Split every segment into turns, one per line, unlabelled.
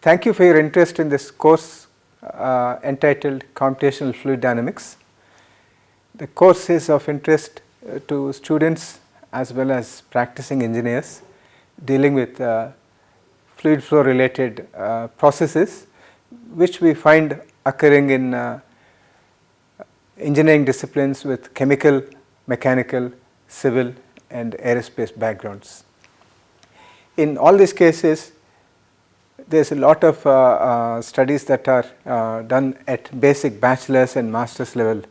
Thank you for your interest in this course entitled Computational Fluid Dynamics. The course is of interest to students as well as practicing engineers dealing with fluid flow related processes which we find occurring in engineering disciplines with chemical, mechanical, civil and aerospace backgrounds. In all these cases, there is a lot of studies that are done at basic bachelor's and master's level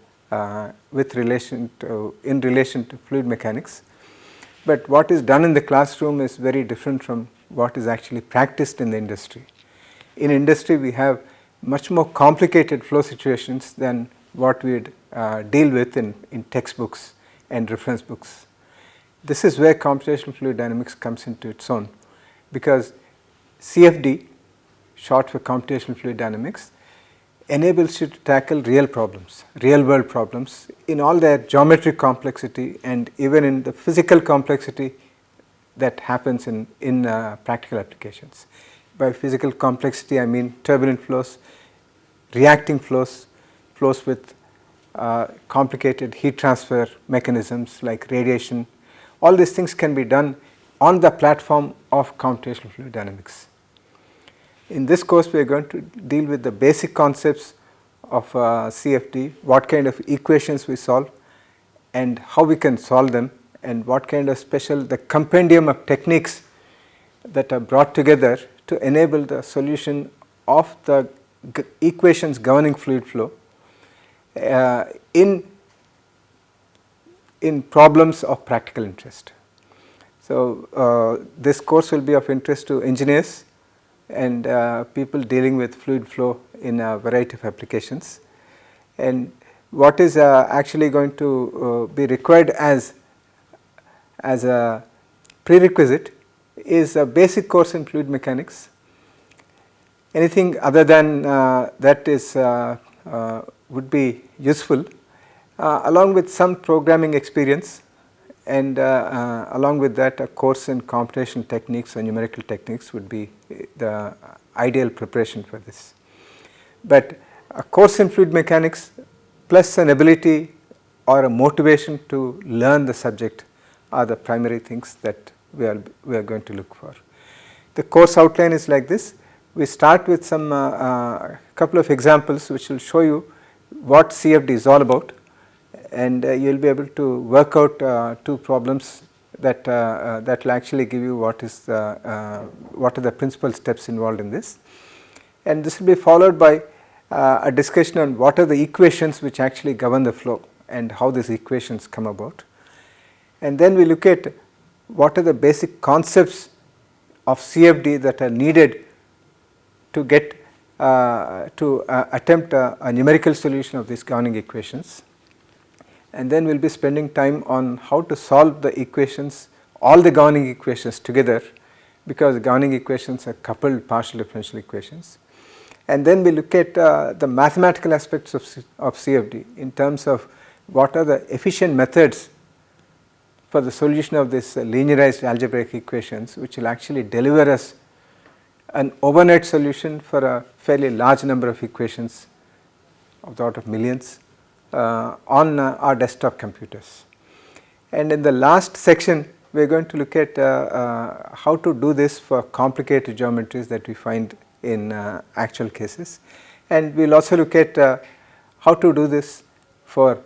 in relation to fluid mechanics. But what is done in the classroom is very different from what is actually practiced in the industry. In industry, we have much more complicated flow situations than what we would deal with in textbooks and reference books. This is where computational fluid dynamics comes into its own, because CFD, short for computational fluid dynamics, enables you to tackle real problems, real world problems in all their geometric complexity and even in the physical complexity that happens in practical applications. By physical complexity, I mean turbulent flows, reacting flows, flows with complicated heat transfer mechanisms like radiation. All these things can be done on the platform of computational fluid dynamics. In this course, we are going to deal with the basic concepts of CFD, what kind of equations we solve and how we can solve them, and what kind of the compendium of techniques that are brought together to enable the solution of the equations governing fluid flow in problems of practical interest. So, this course will be of interest to engineers and people dealing with fluid flow in a variety of applications. And what is actually going to be required as a prerequisite is a basic course in fluid mechanics. Anything other than that is would be useful, along with some programming experience, and along with that a course in computational techniques or numerical techniques would be the ideal preparation for this. But a course in fluid mechanics plus an ability or a motivation to learn the subject are the primary things that we are going to look for. The course outline is like this. We start with some couple of examples which will show you what CFD is all about, and you will be able to work out two problems that that will actually give you what are the principal steps involved in this. And this will be followed by a discussion on what are the equations which actually govern the flow and how these equations come about. And then we look at what are the basic concepts of CFD that are needed to get attempt a numerical solution of these governing equations. And then we will be spending time on how to solve the equations, all the governing equations together, because the governing equations are coupled partial differential equations. And then we look at the mathematical aspects of CFD in terms of what are the efficient methods for the solution of this linearized algebraic equations, which will actually deliver us an overnight solution for a fairly large number of equations of the order of millions on our desktop computers. And in the last section, we are going to look at how to do this for complicated geometries that we find in actual cases, and we will also look at how to do this for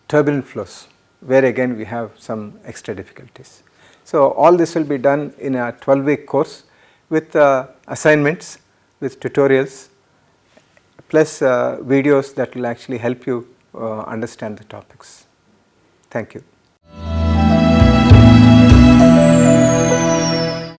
turbulent flows, where again we have some extra difficulties. So, all this will be done in a 12-week course with assignments, with tutorials, plus videos that will actually help you understand the topics. Thank you.